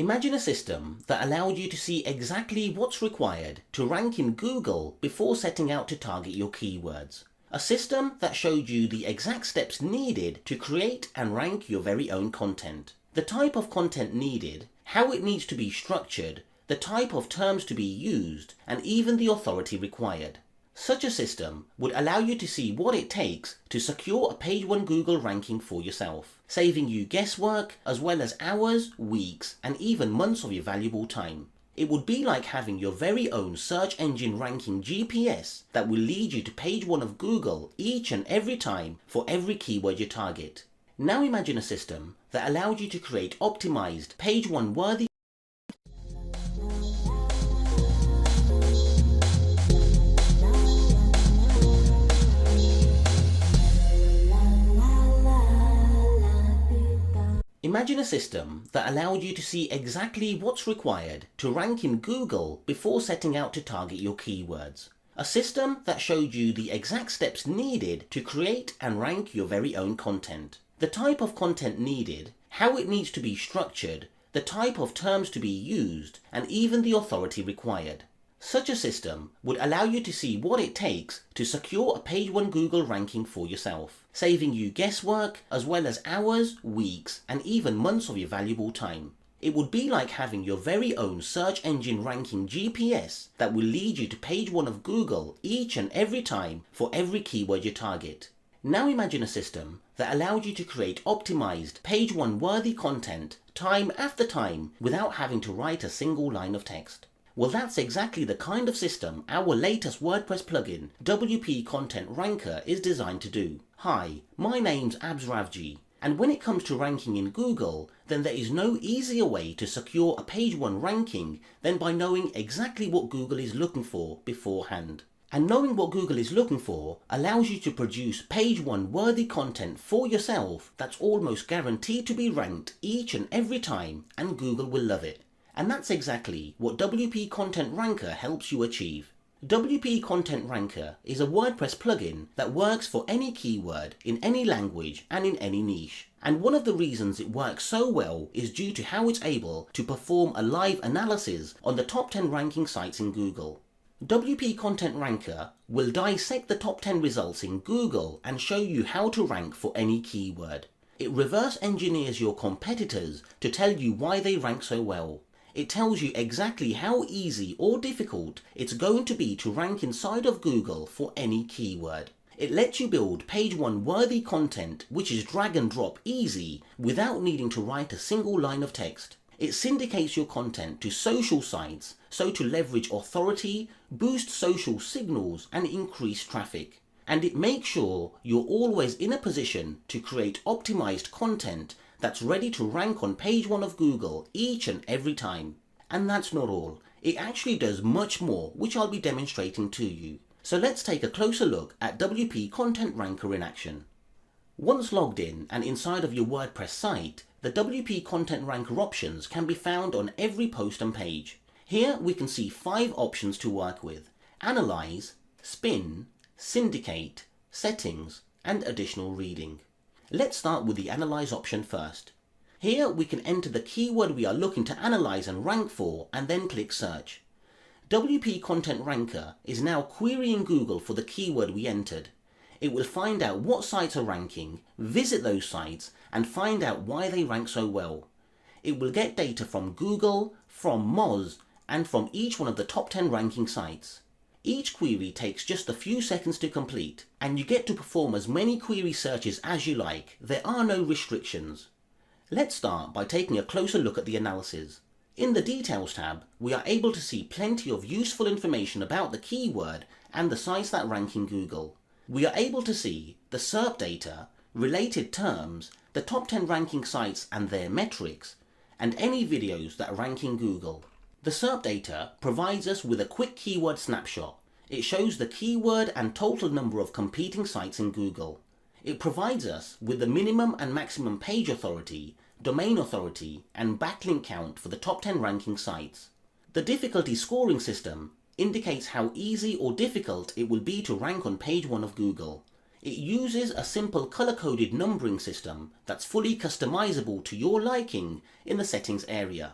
Imagine a system that allowed you to see exactly what's required to rank in Google before setting out to target your keywords. A system that showed you the exact steps needed to create and rank your very own content. The type of content needed, how it needs to be structured, the type of terms to be used, and even the authority required. Such a system would allow you to see what it takes to secure a page 1 Google ranking for yourself, saving you guesswork as well as hours, weeks, and even months of your valuable time. It would be like having your very own search engine ranking GPS that will lead you to page 1 of Google each and every time for every keyword you target. Now imagine a system that allowed you to create optimized page 1 worthy Imagine a system that allowed you to see exactly what's required to rank in Google before setting out to target your keywords. A system that showed you the exact steps needed to create and rank your very own content. The type of content needed, how it needs to be structured, the type of terms to be used, and even the authority required. Such a system would allow you to see what it takes to secure a page 1 Google ranking for yourself, saving you guesswork as well as hours, weeks, and even months of your valuable time. It would be like having your very own search engine ranking GPS that will lead you to page 1 of Google each and every time for every keyword you target. Now imagine a system that allowed you to create optimized page 1 worthy content time after time without having to write a single line of text. Well, that's exactly the kind of system our latest WordPress plugin, WP Content Ranker, is designed to do. Hi, my name's Abs Ravji, and when it comes to ranking in Google, then there is no easier way to secure a page 1 ranking than by knowing exactly what Google is looking for beforehand. And knowing what Google is looking for allows you to produce page 1 worthy content for yourself that's almost guaranteed to be ranked each and every time, and Google will love it. And that's exactly what WP Content Ranker helps you achieve. WP Content Ranker is a WordPress plugin that works for any keyword, in any language, and in any niche. And one of the reasons it works so well is due to how it's able to perform a live analysis on the top 10 ranking sites in Google. WP Content Ranker will dissect the top 10 results in Google and show you how to rank for any keyword. It reverse engineers your competitors to tell you why they rank so well. It tells you exactly how easy or difficult it's going to be to rank inside of Google for any keyword. It lets you build page 1 worthy content which is drag and drop easy without needing to write a single line of text. It syndicates your content to social sites so to leverage authority, boost social signals, and increase traffic. And it makes sure you're always in a position to create optimized content that's ready to rank on page 1 of Google each and every time. And that's not all. It actually does much more, which I'll be demonstrating to you. So let's take a closer look at WP Content Ranker in action. Once logged in and inside of your WordPress site, the WP Content Ranker options can be found on every post and page. Here we can see 5 options to work with: Analyze, Spin, Syndicate, Settings, and Additional Reading. Let's start with the Analyze option first. Here we can enter the keyword we are looking to analyze and rank for, and then click Search. WP Content Ranker is now querying Google for the keyword we entered. It will find out what sites are ranking, visit those sites, and find out why they rank so well. It will get data from Google, from Moz, and from each one of the top 10 ranking sites. Each query takes just a few seconds to complete, and you get to perform as many query searches as you like. There are no restrictions. Let's start by taking a closer look at the analysis. In the Details tab, we are able to see plenty of useful information about the keyword and the sites that rank in Google. We are able to see the SERP data, related terms, the top 10 ranking sites and their metrics, and any videos that rank in Google. The SERP data provides us with a quick keyword snapshot. It shows the keyword and total number of competing sites in Google. It provides us with the minimum and maximum page authority, domain authority, and backlink count for the top 10 ranking sites. The difficulty scoring system indicates how easy or difficult it will be to rank on page 1 of Google. It uses a simple color-coded numbering system that's fully customizable to your liking in the settings area.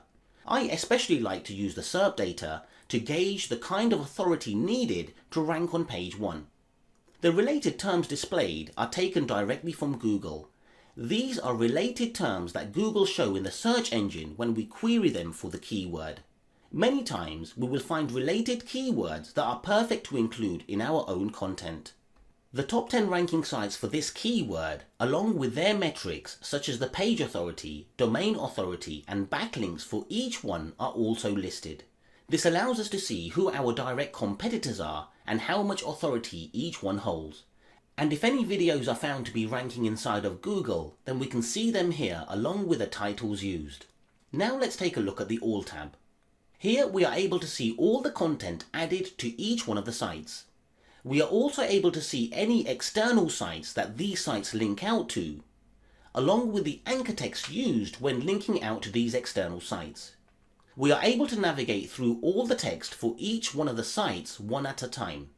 I especially like to use the SERP data to gauge the kind of authority needed to rank on page 1. The related terms displayed are taken directly from Google. These are related terms that Google show in the search engine when we query them for the keyword. Many times we will find related keywords that are perfect to include in our own content. The top 10 ranking sites for this keyword, along with their metrics such as the page authority, domain authority, and backlinks for each one are also listed. This allows us to see who our direct competitors are and how much authority each one holds. And if any videos are found to be ranking inside of Google, then we can see them here along with the titles used. Now let's take a look at the All tab. Here we are able to see all the content added to each one of the sites. We are also able to see any external sites that these sites link out to, along with the anchor text used when linking out to these external sites. We are able to navigate through all the text for each one of the sites one at a time.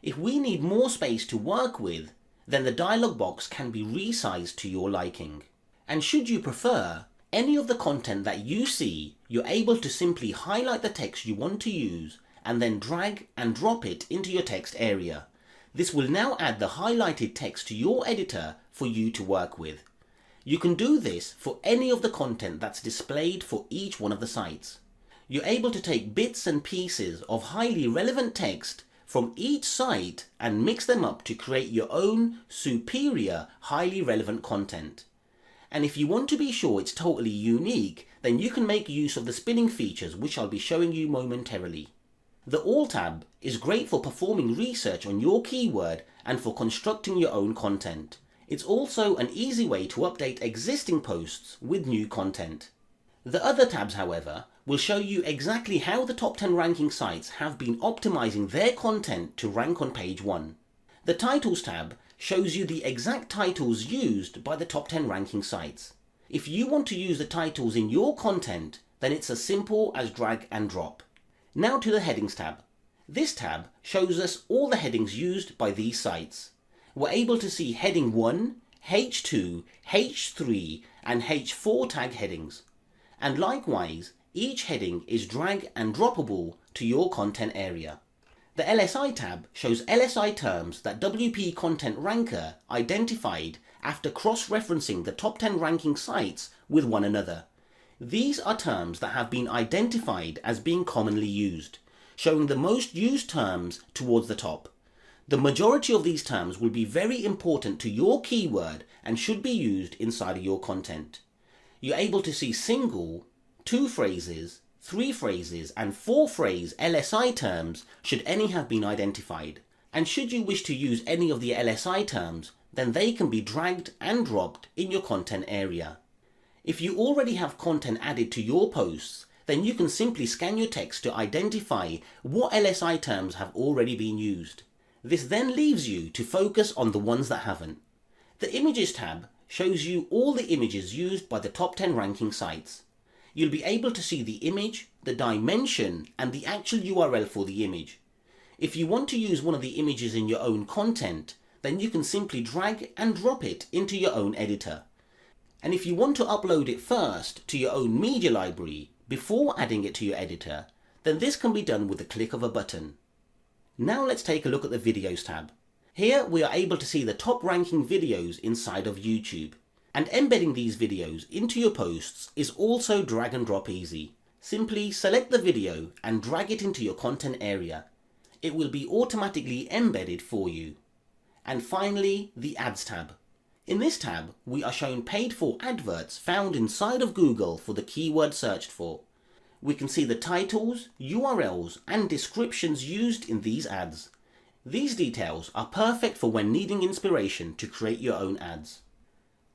If we need more space to work with, then the dialog box can be resized to your liking. And should you prefer, any of the content that you see, you're able to simply highlight the text you want to use and then drag and drop it into your text area. This will now add the highlighted text to your editor for you to work with. You can do this for any of the content that's displayed for each one of the sites. You're able to take bits and pieces of highly relevant text from each site and mix them up to create your own superior, highly relevant content. And if you want to be sure it's totally unique, then you can make use of the spinning features, which I'll be showing you momentarily. The All tab is great for performing research on your keyword and for constructing your own content. It's also an easy way to update existing posts with new content. The other tabs, however, will show you exactly how the top 10 ranking sites have been optimizing their content to rank on page 1. The Titles tab shows you the exact titles used by the top 10 ranking sites. If you want to use the titles in your content, then it's as simple as drag and drop. Now to the Headings tab. This tab shows us all the headings used by these sites. We're able to see heading 1, H2, H3 and H4 tag headings. And likewise, each heading is drag and droppable to your content area. The LSI tab shows LSI terms that WP Content Ranker identified after cross-referencing the top 10 ranking sites with one another. These are terms that have been identified as being commonly used, showing the most used terms towards the top. The majority of these terms will be very important to your keyword and should be used inside of your content. You're able to see single, 2 phrases, 3 phrases and 4 phrase LSI terms should any have been identified. And should you wish to use any of the LSI terms, then they can be dragged and dropped in your content area. If you already have content added to your posts, then you can simply scan your text to identify what LSI terms have already been used. This then leaves you to focus on the ones that haven't. The Images tab shows you all the images used by the top 10 ranking sites. You'll be able to see the image, the dimension, and the actual URL for the image. If you want to use one of the images in your own content, then you can simply drag and drop it into your own editor. And if you want to upload it first to your own media library before adding it to your editor, then this can be done with the click of a button. Now let's take a look at the Videos tab. Here we are able to see the top ranking videos inside of YouTube. And embedding these videos into your posts is also drag and drop easy. Simply select the video and drag it into your content area. It will be automatically embedded for you. And finally, the Ads tab. In this tab, we are shown paid for adverts found inside of Google for the keyword searched for. We can see the titles, URLs, and descriptions used in these ads. These details are perfect for when needing inspiration to create your own ads.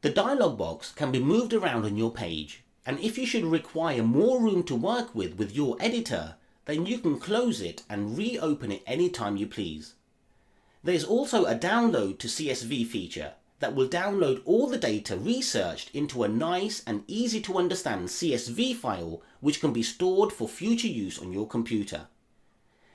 The dialog box can be moved around on your page, and if you should require more room to work with your editor, then you can close it and reopen it anytime you please. There's also a download to CSV feature that will download all the data researched into a nice and easy to understand CSV file which can be stored for future use on your computer.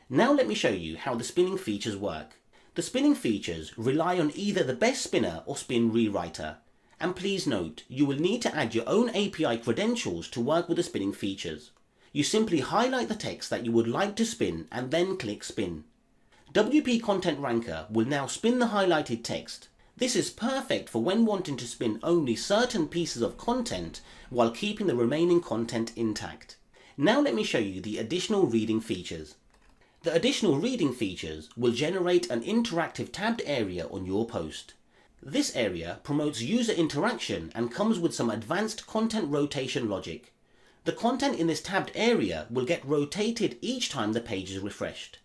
Now let me show you how the spinning features work. The spinning features rely on either the best spinner or spin rewriter. And please note, you will need to add your own API credentials to work with the spinning features. You simply highlight the text that you would like to spin and then click spin. WP Content Ranker will now spin the highlighted text. This is perfect for when wanting to spin only certain pieces of content while keeping the remaining content intact. Now let me show you the additional reading features. The additional reading features will generate an interactive tabbed area on your post. This area promotes user interaction and comes with some advanced content rotation logic. The content in this tabbed area will get rotated each time the page is refreshed.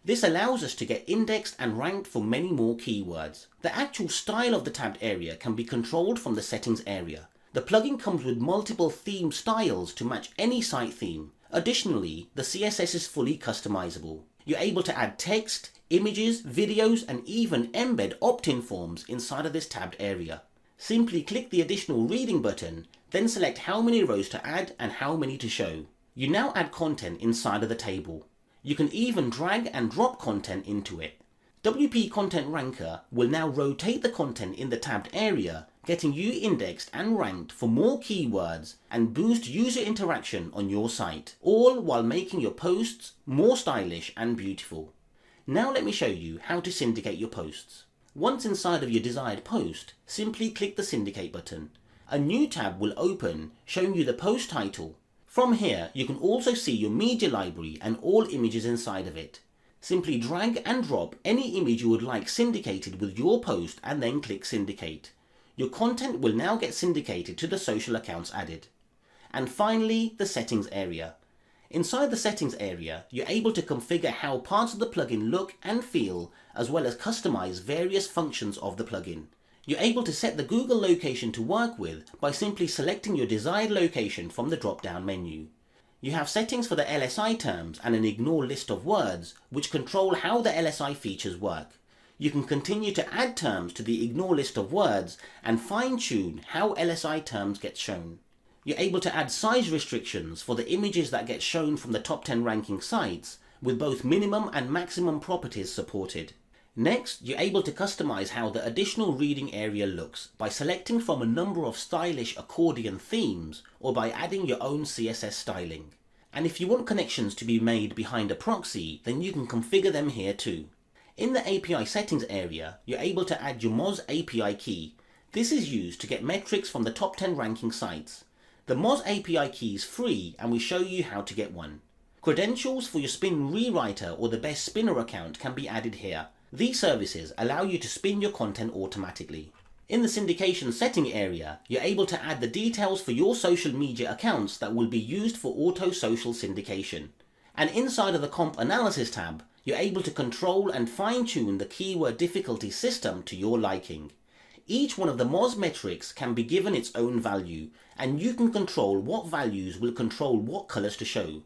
This allows us to get indexed and ranked for many more keywords. The actual style of the tabbed area can be controlled from the settings area. The plugin comes with multiple theme styles to match any site theme. Additionally, the CSS is fully customizable. You're able to add text, images, videos, and even embed opt-in forms inside of this tabbed area. Simply click the additional reading button, then select how many rows to add and how many to show. You now add content inside of the table. You can even drag and drop content into it. WP Content Ranker will now rotate the content in the tabbed area, getting you indexed and ranked for more keywords and boost user interaction on your site, all while making your posts more stylish and beautiful. Now let me show you how to syndicate your posts. Once inside of your desired post, simply click the syndicate button. A new tab will open showing you the post title. From here, you can also see your media library and all images inside of it. Simply drag and drop any image you would like syndicated with your post and then click syndicate. Your content will now get syndicated to the social accounts added. And finally, the settings area. Inside the settings area, you're able to configure how parts of the plugin look and feel, as well as customize various functions of the plugin. You're able to set the Google location to work with by simply selecting your desired location from the drop-down menu. You have settings for the LSI terms and an ignore list of words, which control how the LSI features work. You can continue to add terms to the ignore list of words and fine-tune how LSI terms get shown. You're able to add size restrictions for the images that get shown from the top 10 ranking sites, with both minimum and maximum properties supported. Next, you're able to customize how the additional reading area looks by selecting from a number of stylish accordion themes or by adding your own CSS styling. And if you want connections to be made behind a proxy, then you can configure them here too. In the API settings area, you're able to add your Moz API key. This is used to get metrics from the top 10 ranking sites. The Moz API key is free and we show you how to get one. Credentials for your spin rewriter or the best spinner account can be added here. These services allow you to spin your content automatically. In the syndication setting area, you're able to add the details for your social media accounts that will be used for auto social syndication. And inside of the comp analysis tab, you're able to control and fine-tune the keyword difficulty system to your liking. Each one of the Moz metrics can be given its own value, and you can control what values will control what colors to show.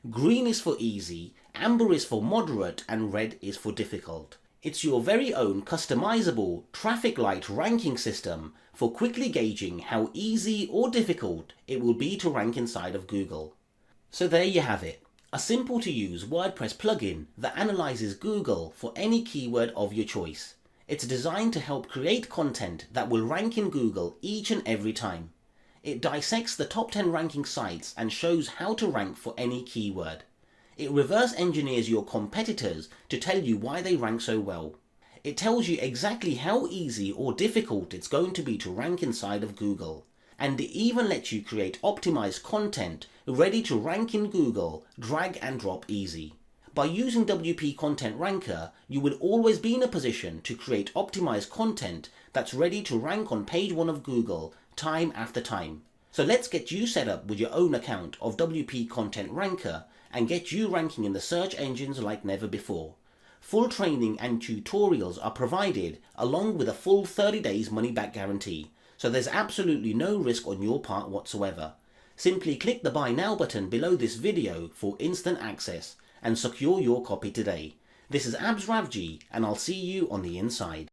Green is for easy, amber is for moderate, and red is for difficult. It's your very own customizable traffic light ranking system for quickly gauging how easy or difficult it will be to rank inside of Google. So there you have it, a simple to use WordPress plugin that analyzes Google for any keyword of your choice. It's designed to help create content that will rank in Google each and every time. It dissects the top 10 ranking sites and shows how to rank for any keyword. It reverse engineers your competitors to tell you why they rank so well. It tells you exactly how easy or difficult it's going to be to rank inside of Google. And it even lets you create optimized content ready to rank in Google, drag and drop easy. By using WP Content Ranker, you will always be in a position to create optimized content that's ready to rank on page 1 of Google time after time. So let's get you set up with your own account of WP Content Ranker and get you ranking in the search engines like never before. Full training and tutorials are provided along with a full 30 days money back guarantee, so there's absolutely no risk on your part whatsoever. Simply click the buy now button below this video for instant access and secure your copy today. This is Abs Ravji and I'll see you on the inside.